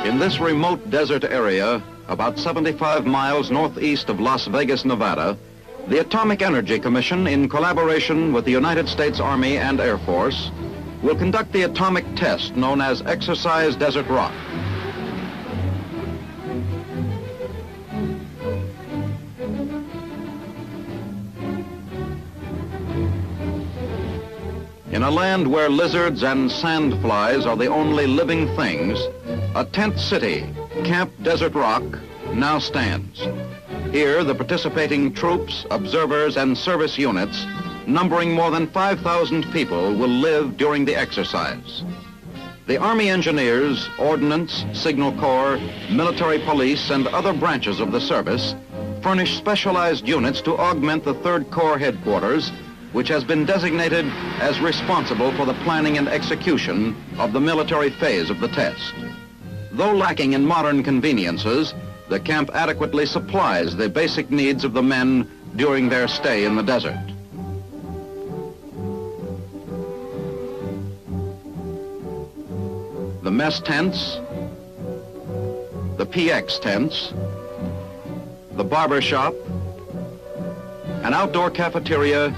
In this remote desert area, about 75 miles northeast of Las Vegas, Nevada, the Atomic Energy Commission, in collaboration with the United States Army and Air Force, will conduct the atomic test known as Exercise Desert Rock. In a land where lizards and sandflies are the only living things, a tent city, Camp Desert Rock, now stands. Here, the participating troops, observers, and service units, numbering more than 5,000 people, will live during the exercise. The Army engineers, Ordnance, Signal Corps, military police, and other branches of the service furnish specialized units to augment the 3rd Corps headquarters, which has been designated as responsible for the planning and execution of the military phase of the test. Though lacking in modern conveniences, the camp adequately supplies the basic needs of the men during their stay in the desert. The mess tents, the PX tents, the barber shop, an outdoor cafeteria,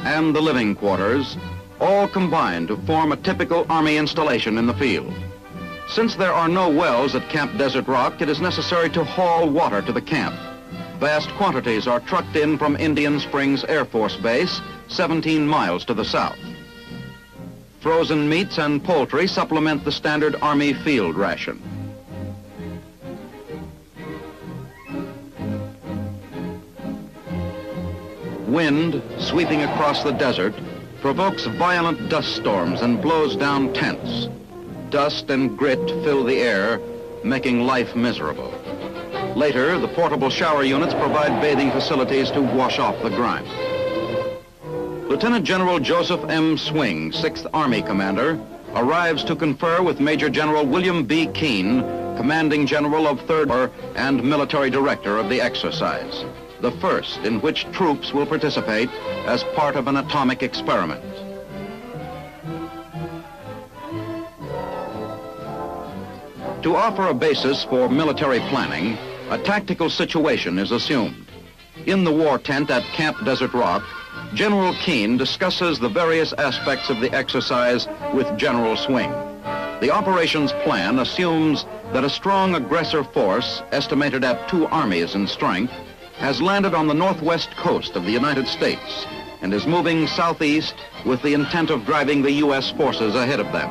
and the living quarters all combine to form a typical Army installation in the field. Since there are no wells at Camp Desert Rock, it is necessary to haul water to the camp. Vast quantities are trucked in from Indian Springs Air Force Base, 17 miles to the south. Frozen meats and poultry supplement the standard Army field ration. Wind, sweeping across the desert, provokes violent dust storms and blows down tents. Dust and grit fill the air, making life miserable. Later, the portable shower units provide bathing facilities to wash off the grime. Lieutenant General Joseph M. Swing, 6th Army Commander, arrives to confer with Major General William B. Keene, Commanding General of 3rd Corps and Military Director of the exercise, the first in which troops will participate as part of an atomic experiment. To offer a basis for military planning, a tactical situation is assumed. In the war tent at Camp Desert Rock, General Keene discusses the various aspects of the exercise with General Swing. The operations plan assumes that a strong aggressor force, estimated at 2 armies in strength, has landed on the northwest coast of the United States and is moving southeast with the intent of driving the U.S. forces ahead of them.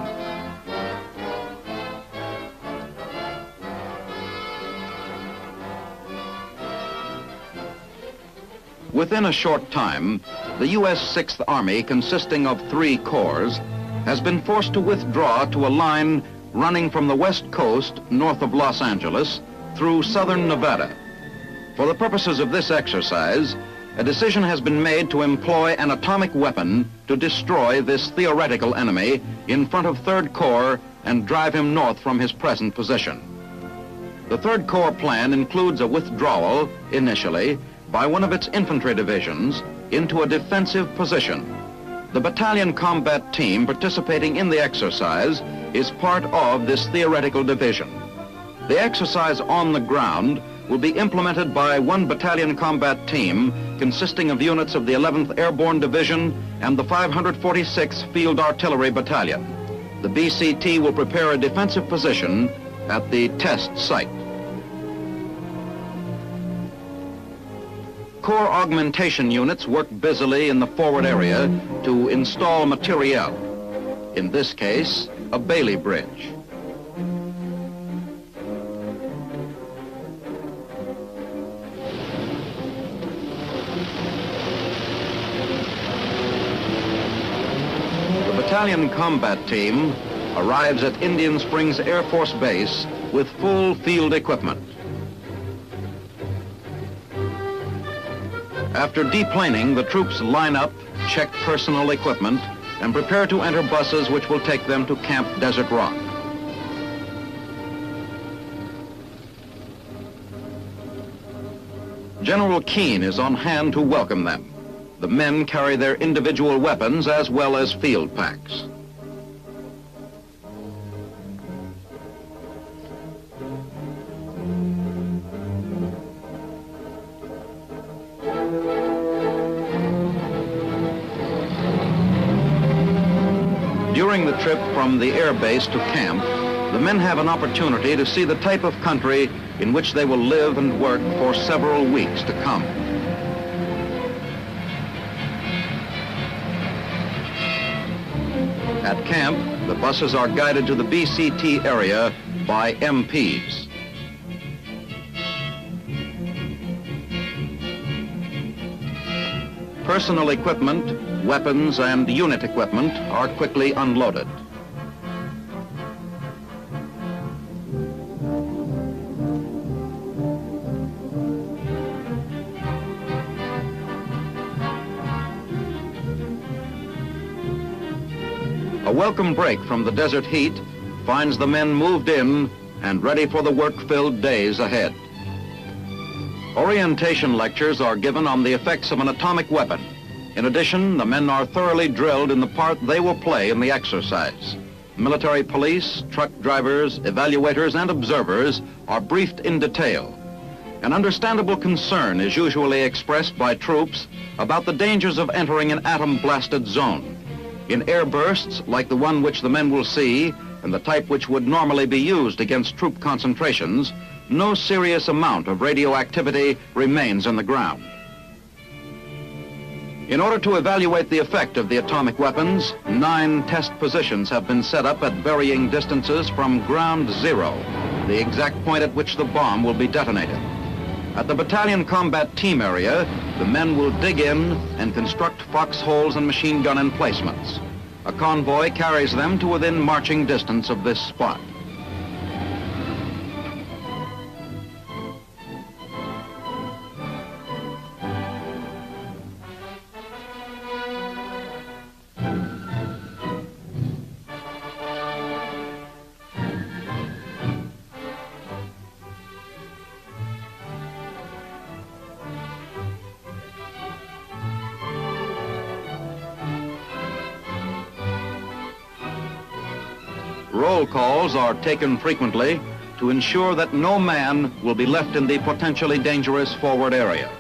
Within a short time, the U.S. 6th Army, consisting of 3 corps, has been forced to withdraw to a line running from the west coast north of Los Angeles through southern Nevada. For the purposes of this exercise, a decision has been made to employ an atomic weapon to destroy this theoretical enemy in front of 3rd Corps and drive him north from his present position. The 3rd Corps plan includes a withdrawal, initially, by one of its infantry divisions into a defensive position. The battalion combat team participating in the exercise is part of this theoretical division. The exercise on the ground will be implemented by one battalion combat team consisting of units of the 11th Airborne Division and the 546th Field Artillery Battalion. The BCT will prepare a defensive position at the test site. Corps augmentation units work busily in the forward area to install materiel, in this case, a Bailey bridge. The battalion combat team arrives at Indian Springs Air Force Base with full field equipment. After deplaning, the troops line up, check personal equipment, and prepare to enter buses which will take them to Camp Desert Rock. General Keene is on hand to welcome them. The men carry their individual weapons as well as field packs. the trip from the air base to camp, the men have an opportunity to see the type of country in which they will live and work for several weeks to come. At camp, the buses are guided to the BCT area by MPs. Personal equipment, weapons, and unit equipment are quickly unloaded. A welcome break from the desert heat finds the men moved in and ready for the work-filled days ahead. Orientation lectures are given on the effects of an atomic weapon. In addition, the men are thoroughly drilled in the part they will play in the exercise. Military police, truck drivers, evaluators, and observers are briefed in detail. An understandable concern is usually expressed by troops about the dangers of entering an atom-blasted zone. In airbursts like the one which the men will see, and the type which would normally be used against troop concentrations, no serious amount of radioactivity remains in the ground. In order to evaluate the effect of the atomic weapons, 9 test positions have been set up at varying distances from ground zero, the exact point at which the bomb will be detonated. At the battalion combat team area, the men will dig in and construct foxholes and machine gun emplacements. A convoy carries them to within marching distance of this spot. Roll calls are taken frequently to ensure that no man will be left in the potentially dangerous forward area.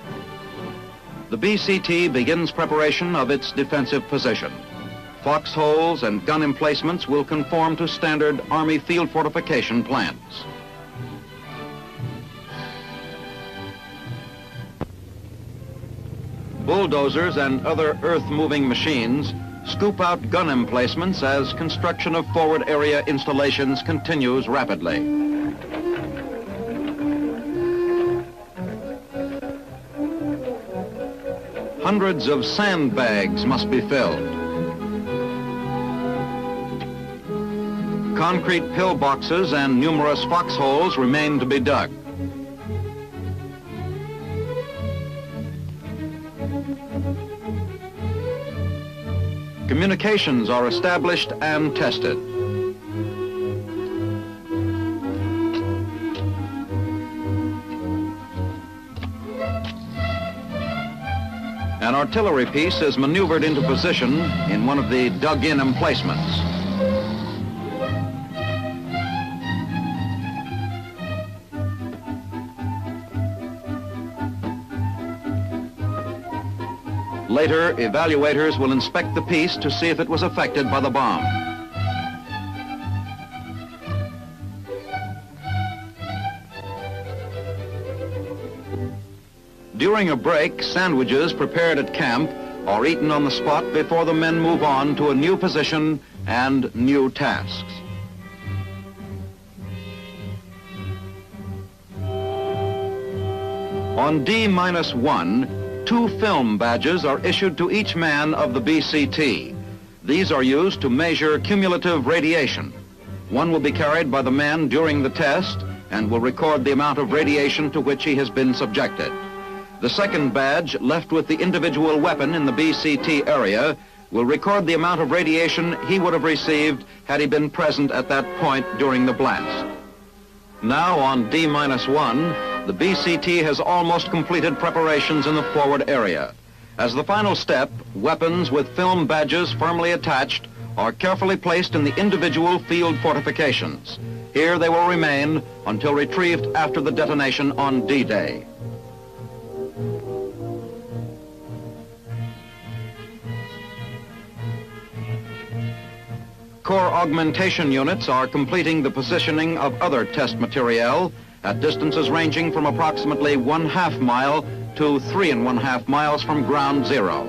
The BCT begins preparation of its defensive position. Foxholes and gun emplacements will conform to standard Army field fortification plans. Bulldozers and other earth-moving machines scoop out gun emplacements as construction of forward area installations continues rapidly. Hundreds of sandbags must be filled. Concrete pillboxes and numerous foxholes remain to be dug. Communications are established and tested. An artillery piece is maneuvered into position in one of the dug-in emplacements. Later, evaluators will inspect the piece to see if it was affected by the bomb. During a break, sandwiches prepared at camp are eaten on the spot before the men move on to a new position and new tasks. On D-1, 2 film badges are issued to each man of the BCT. These are used to measure cumulative radiation. One will be carried by the man during the test and will record the amount of radiation to which he has been subjected. The second badge, left with the individual weapon in the BCT area, will record the amount of radiation he would have received had he been present at that point during the blast. Now on D-1, the BCT has almost completed preparations in the forward area. As the final step, weapons with film badges firmly attached are carefully placed in the individual field fortifications. Here they will remain until retrieved after the detonation on D-Day. Core augmentation units are completing the positioning of other test materiel at distances ranging from approximately 1/2 mile to 3½ miles from ground zero.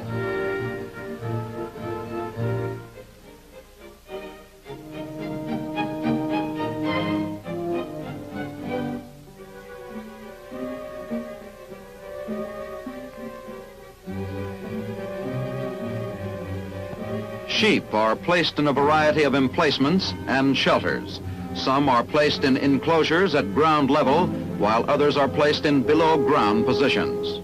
Sheep are placed in a variety of emplacements and shelters. Some are placed in enclosures at ground level, while others are placed in below ground positions.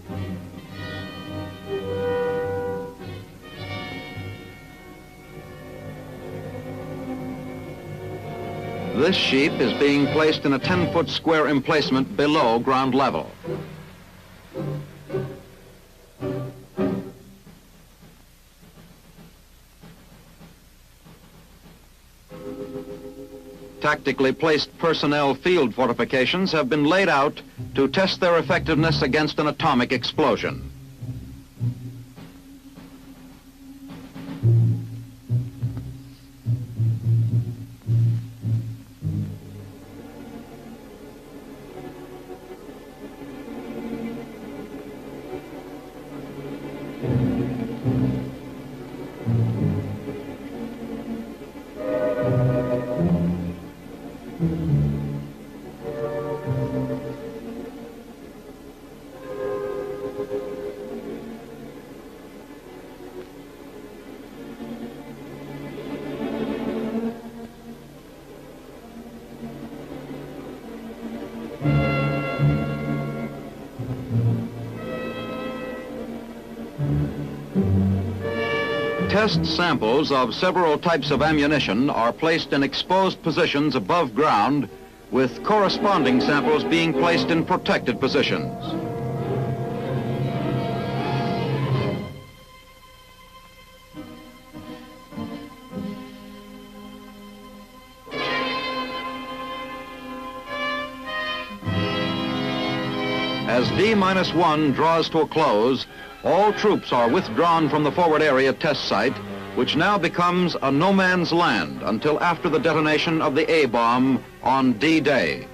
This sheep is being placed in a 10-foot square emplacement below ground level. Tactically placed personnel field fortifications have been laid out to test their effectiveness against an atomic explosion. Test samples of several types of ammunition are placed in exposed positions above ground, with corresponding samples being placed in protected positions. As D-1 draws to a close, all troops are withdrawn from the forward area test site, which now becomes a no man's land until after the detonation of the A-bomb on D-Day.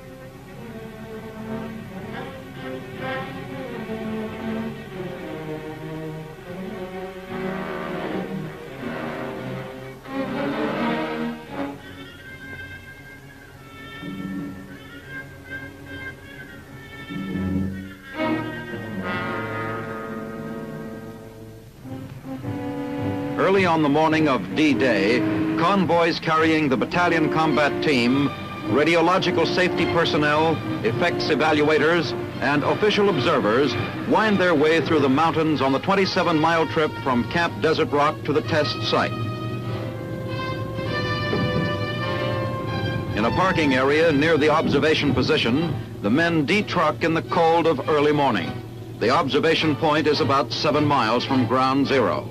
Early on the morning of D-Day, convoys carrying the battalion combat team, radiological safety personnel, effects evaluators, and official observers wind their way through the mountains on the 27-mile trip from Camp Desert Rock to the test site. In a parking area near the observation position, the men detruck in the cold of early morning. The observation point is about 7 miles from ground zero.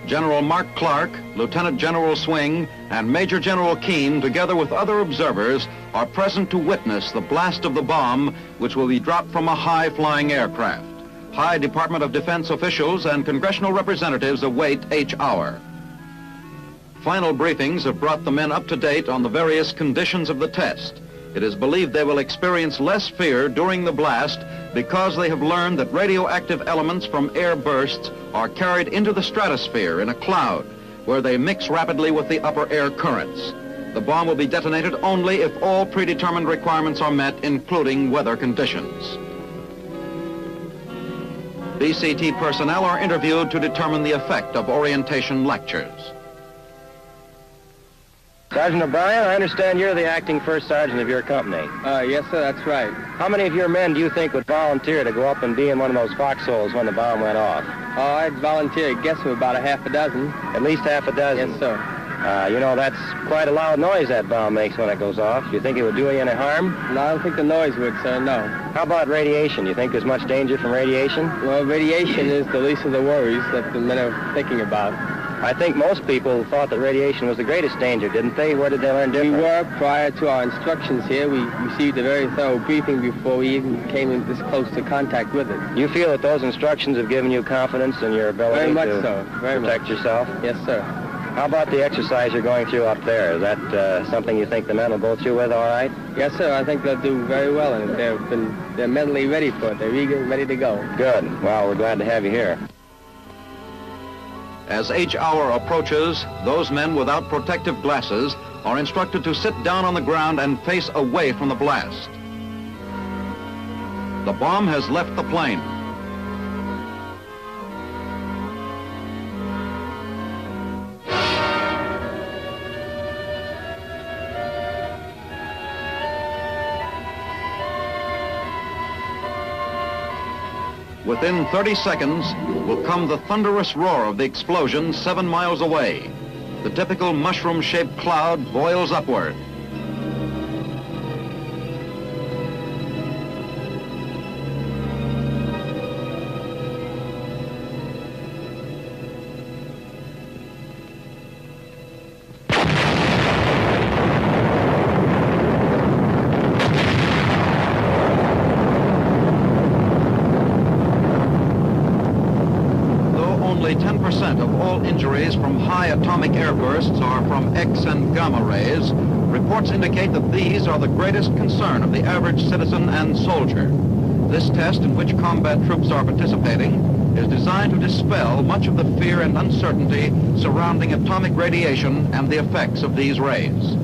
General Mark Clark, Lieutenant General Swing, and Major General Keene, together with other observers, are present to witness the blast of the bomb, which will be dropped from a high-flying aircraft. High Department of Defense officials and congressional representatives await each hour. Final briefings have brought the men up to date on the various conditions of the test. It is believed they will experience less fear during the blast because they have learned that radioactive elements from air bursts are carried into the stratosphere in a cloud, where they mix rapidly with the upper air currents. The bomb will be detonated only if all predetermined requirements are met, including weather conditions. BCT personnel are interviewed to determine the effect of orientation lectures. Sergeant O'Brien, I understand you're the acting first sergeant of your company. Yes, sir, that's right. How many of your men do you think would volunteer to go up and be in one of those foxholes when the bomb went off? I'd volunteer, I guess, for about a half a dozen. At least half a dozen? Yes, sir. You know, that's quite a loud noise that bomb makes when it goes off. Do you think it would do you any harm? No, I don't think the noise would, sir, no. How about radiation? Do you think there's much danger from radiation? Well, radiation is the least of the worries that the men are thinking about. I think most people thought that radiation was the greatest danger, didn't they? Where did they learn different? We were, prior to our instructions here, we received a very thorough briefing before we even came in this close to contact with it. You feel that those instructions have given you confidence in your ability to protect yourself? Yes, sir. How about the exercise you're going through up there? Is that something you think the men will go through with all right? Yes, sir. I think they'll do very well in it. They're mentally ready for it. They're eager and ready to go. Good. Well, we're glad to have you here. As H hour approaches, those men without protective glasses are instructed to sit down on the ground and face away from the blast. The bomb has left the plane. Within 30 seconds will come the thunderous roar of the explosion 7 miles away. The typical mushroom-shaped cloud boils upward. Only 10% of all injuries from high atomic airbursts are from X and gamma rays. Reports indicate that these are the greatest concern of the average citizen and soldier. This test, in which combat troops are participating, is designed to dispel much of the fear and uncertainty surrounding atomic radiation and the effects of these rays.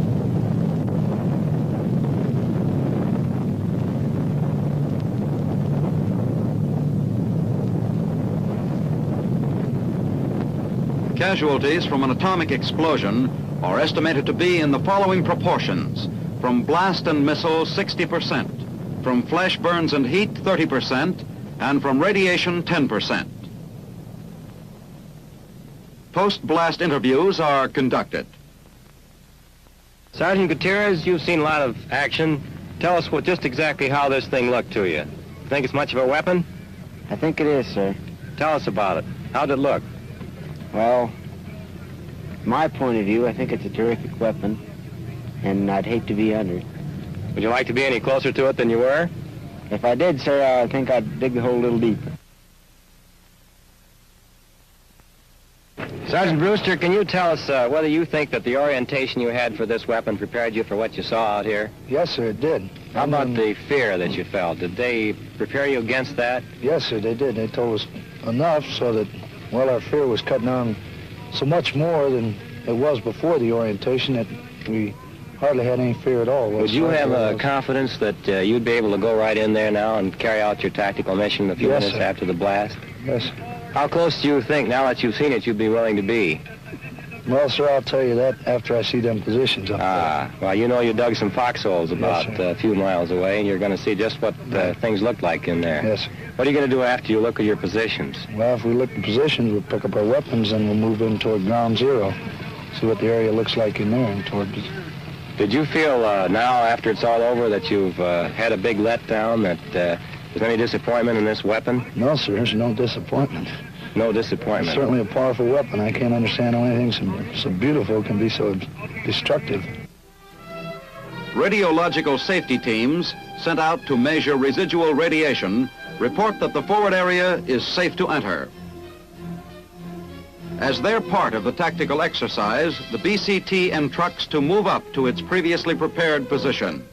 Casualties from an atomic explosion are estimated to be in the following proportions: from blast and missile, 60%, from flash burns and heat, 30%, and from radiation, 10%. Post-blast interviews are conducted. Sergeant Gutierrez, you've seen a lot of action. Tell us just exactly how this thing looked to you. Think it's much of a weapon? I think it is, sir. Tell us about it. How did it look? Well, from my point of view, I think it's a terrific weapon, and I'd hate to be under it. Would you like to be any closer to it than you were? If I did, sir, I think I'd dig the hole a little deeper. Sergeant Brewster, can you tell us whether you think that the orientation you had for this weapon prepared you for what you saw out here? Yes, sir, it did. How about the fear that you felt? Did they prepare you against that? Yes, sir, they did. They told us enough so that, well, our fear was cut down so much more than it was before the orientation that we hardly had any fear at all. Would you have confidence that you'd be able to go right in there now and carry out your tactical mission a few minutes after the blast? Yes. How close do you think, now that you've seen it, you'd be willing to be? Well, sir, I'll tell you that after I see them positions up there. Well, you know you dug some foxholes about a few miles away, and you're going to see just what things look like in there. Yes. What are you going to do after you look at your positions? Well, if we look at positions, we'll pick up our weapons and we'll move in toward ground zero, see what the area looks like in there and toward... Did you feel now, after it's all over, that you've had a big letdown, that there's any disappointment in this weapon? No, sir, there's no disappointment. No disappointment. It's certainly a powerful weapon. I can't understand how anything so beautiful can be so destructive. Radiological safety teams sent out to measure residual radiation report that the forward area is safe to enter. As their part of the tactical exercise, the BCT entrucks to move up to its previously prepared position.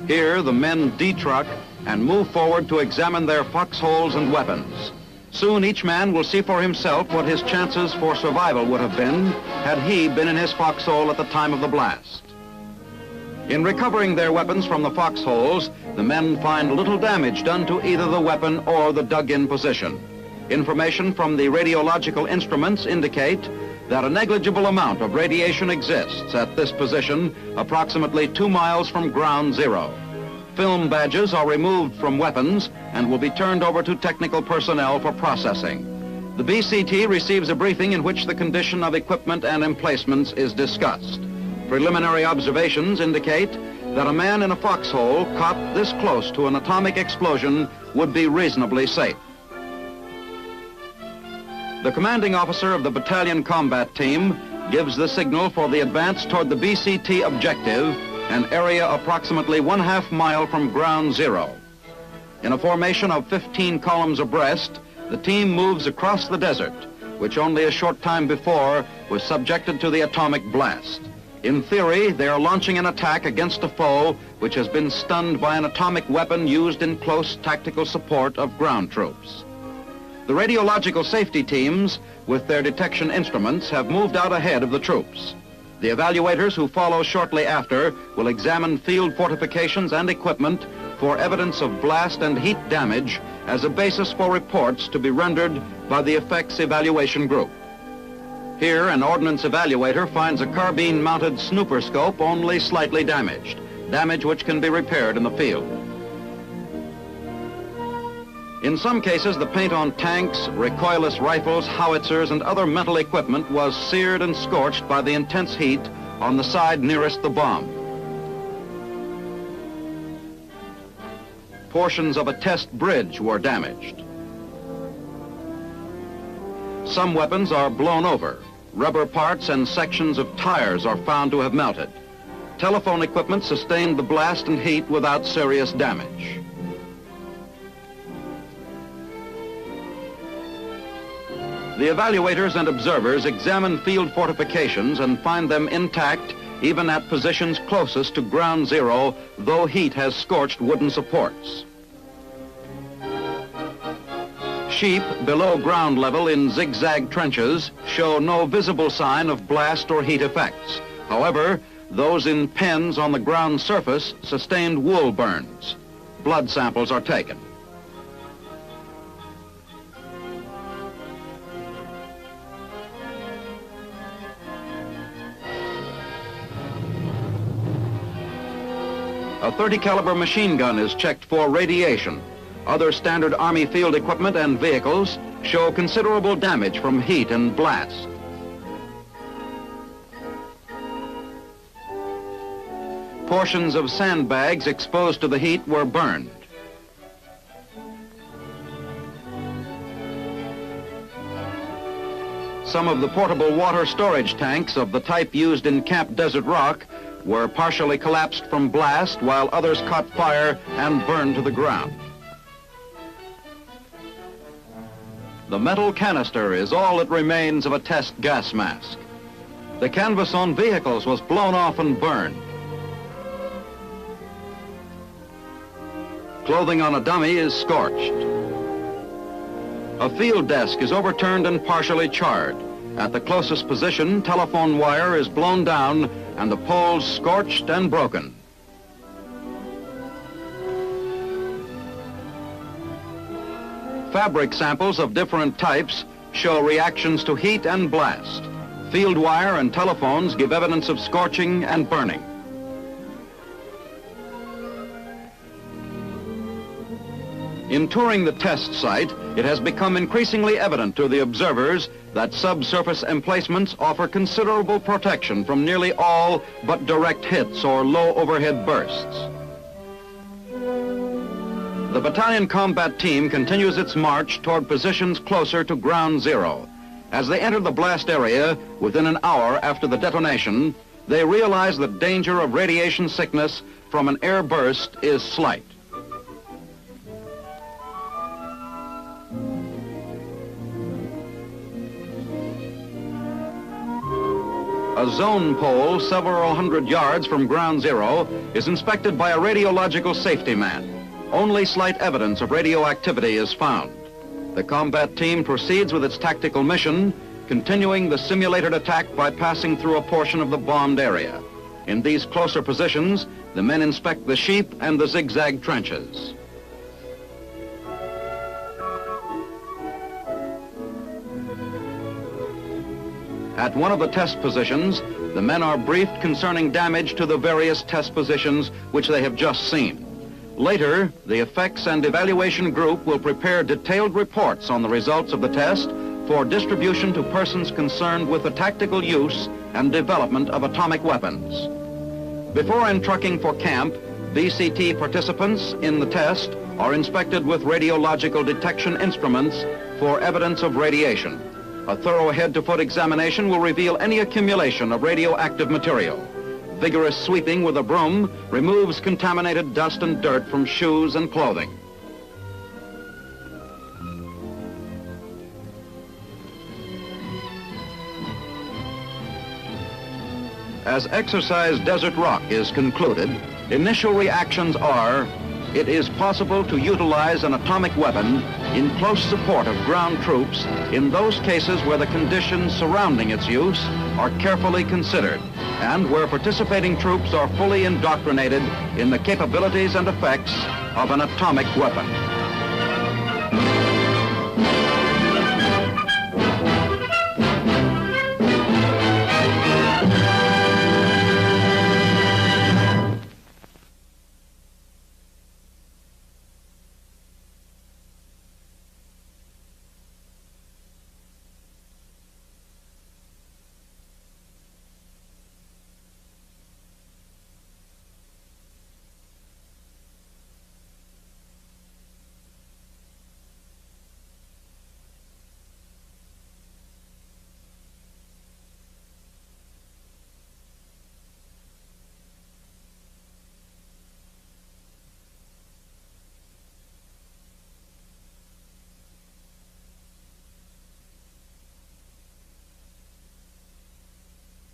Here, the men detruck and move forward to examine their foxholes and weapons. Soon each man will see for himself what his chances for survival would have been had he been in his foxhole at the time of the blast. In recovering their weapons from the foxholes, the men find little damage done to either the weapon or the dug-in position. Information from the radiological instruments indicate that a negligible amount of radiation exists at this position, approximately 2 miles from ground zero. Film badges are removed from weapons and will be turned over to technical personnel for processing. The BCT receives a briefing in which the condition of equipment and emplacements is discussed. Preliminary observations indicate that a man in a foxhole caught this close to an atomic explosion would be reasonably safe. The commanding officer of the battalion combat team gives the signal for the advance toward the BCT objective, an area approximately 1/2 mile from ground zero. In a formation of 15 columns abreast, the team moves across the desert, which only a short time before was subjected to the atomic blast. In theory, they are launching an attack against a foe which has been stunned by an atomic weapon used in close tactical support of ground troops. The radiological safety teams, with their detection instruments, have moved out ahead of the troops. The evaluators who follow shortly after will examine field fortifications and equipment for evidence of blast and heat damage as a basis for reports to be rendered by the effects evaluation group. Here, an ordnance evaluator finds a carbine-mounted snooper scope only slightly damaged, damage which can be repaired in the field. In some cases, the paint on tanks, recoilless rifles, howitzers, and other metal equipment was seared and scorched by the intense heat on the side nearest the bomb. Portions of a test bridge were damaged. Some weapons are blown over. Rubber parts and sections of tires are found to have melted. Telephone equipment sustained the blast and heat without serious damage. The evaluators and observers examine field fortifications and find them intact even at positions closest to ground zero, though heat has scorched wooden supports. Sheep below ground level in zigzag trenches show no visible sign of blast or heat effects. However, those in pens on the ground surface sustained wool burns. Blood samples are taken. A .30 caliber machine gun is checked for radiation. Other standard Army field equipment and vehicles show considerable damage from heat and blast. Portions of sandbags exposed to the heat were burned. Some of the portable water storage tanks of the type used in Camp Desert Rock were partially collapsed from blast, while others caught fire and burned to the ground. The metal canister is all that remains of a test gas mask. The canvas on vehicles was blown off and burned. Clothing on a dummy is scorched. A field desk is overturned and partially charred. At the closest position, telephone wire is blown down and the poles scorched and broken. Fabric samples of different types show reactions to heat and blast. Field wire and telephones give evidence of scorching and burning. In touring the test site, it has become increasingly evident to the observers that subsurface emplacements offer considerable protection from nearly all but direct hits or low overhead bursts. The battalion combat team continues its march toward positions closer to ground zero. As they enter the blast area within an hour after the detonation, they realize the danger of radiation sickness from an air burst is slight. A zone pole several hundred yards from ground zero is inspected by a radiological safety man. Only slight evidence of radioactivity is found. The combat team proceeds with its tactical mission, continuing the simulated attack by passing through a portion of the bombed area. In these closer positions, the men inspect the sheep and the zigzag trenches. At one of the test positions, the men are briefed concerning damage to the various test positions which they have just seen. Later, the effects and evaluation group will prepare detailed reports on the results of the test for distribution to persons concerned with the tactical use and development of atomic weapons. Before entrucking for camp, VCT participants in the test are inspected with radiological detection instruments for evidence of radiation. A thorough head-to-foot examination will reveal any accumulation of radioactive material. Vigorous sweeping with a broom removes contaminated dust and dirt from shoes and clothing. As exercise Desert Rock is concluded, initial reactions are: it is possible to utilize an atomic weapon in close support of ground troops in those cases where the conditions surrounding its use are carefully considered and where participating troops are fully indoctrinated in the capabilities and effects of an atomic weapon.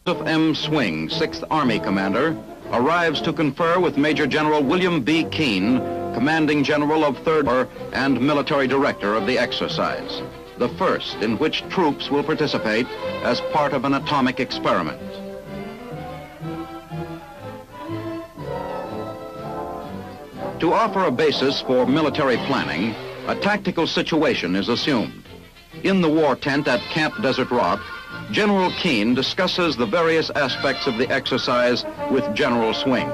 Joseph M. Swing, 6th Army Commander, arrives to confer with Major General William B. Keane, Commanding General of 3rd Corps and Military Director of the exercise, the first in which troops will participate as part of an atomic experiment. To offer a basis for military planning, a tactical situation is assumed. In the war tent at Camp Desert Rock, General Keane discusses the various aspects of the exercise with General Swing.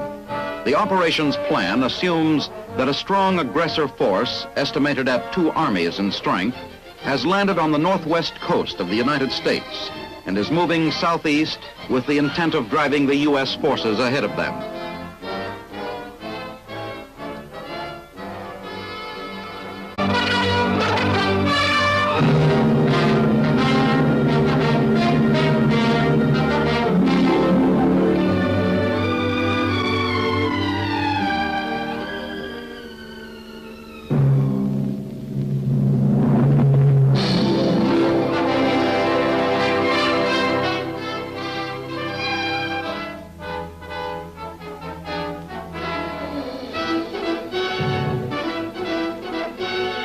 The operations plan assumes that a strong aggressor force, estimated at 2 armies in strength, has landed on the northwest coast of the United States and is moving southeast with the intent of driving the U.S. forces ahead of them.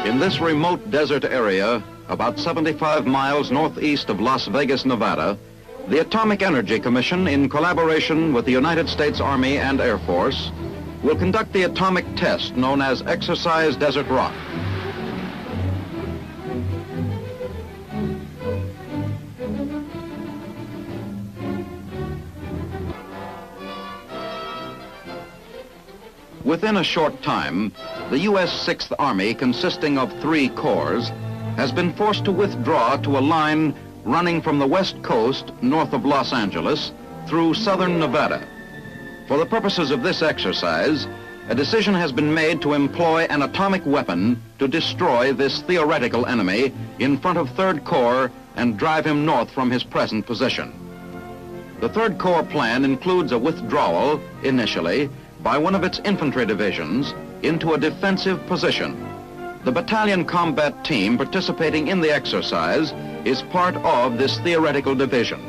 In this remote desert area, about 75 miles northeast of Las Vegas, Nevada, the Atomic Energy Commission, in collaboration with the United States Army and Air Force, will conduct the atomic test known as Exercise Desert Rock. Within a short time, the U.S. 6th Army, consisting of 3 corps, has been forced to withdraw to a line running from the west coast north of Los Angeles through southern Nevada. For the purposes of this exercise, a decision has been made to employ an atomic weapon to destroy this theoretical enemy in front of 3rd Corps and drive him north from his present position. The 3rd Corps plan includes a withdrawal, initially, by one of its infantry divisions into a defensive position. The battalion combat team participating in the exercise is part of this theoretical division.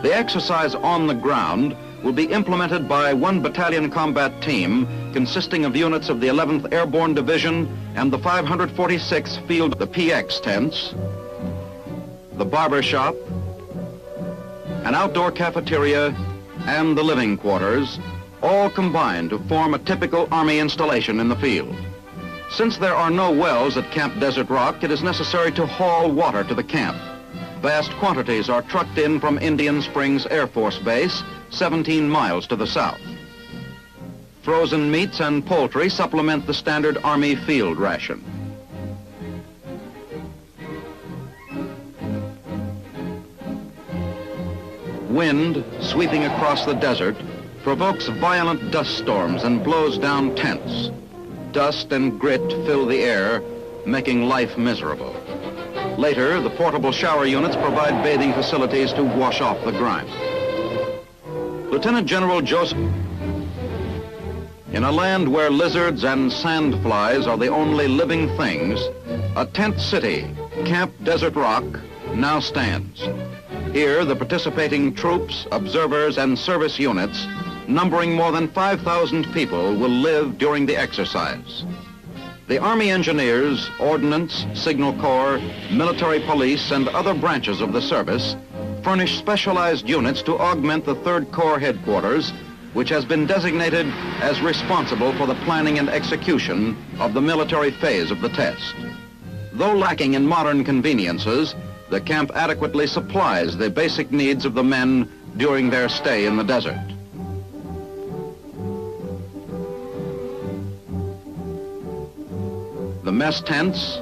The exercise on the ground will be implemented by one battalion combat team consisting of units of the 11th Airborne Division and the 546th Field, the PX tents, the barber shop, an outdoor cafeteria, and the living quarters, all combined to form a typical Army installation in the field. Since there are no wells at Camp Desert Rock, it is necessary to haul water to the camp. Vast quantities are trucked in from Indian Springs Air Force Base, 17 miles to the south. Frozen meats and poultry supplement the standard Army field ration. Wind, sweeping across the desert, provokes violent dust storms and blows down tents. Dust and grit fill the air, making life miserable. Later, the portable shower units provide bathing facilities to wash off the grime. Lieutenant General Joseph... In a land where lizards and sandflies are the only living things, a tent city, Camp Desert Rock, now stands. Here, the participating troops, observers, and service units, numbering more than 5,000 people, will live during the exercise. The Army Engineers, Ordnance, Signal Corps, Military Police, and other branches of the service furnish specialized units to augment the 3rd Corps headquarters, which has been designated as responsible for the planning and execution of the military phase of the test. Though lacking in modern conveniences, the camp adequately supplies the basic needs of the men during their stay in the desert. The mess tents,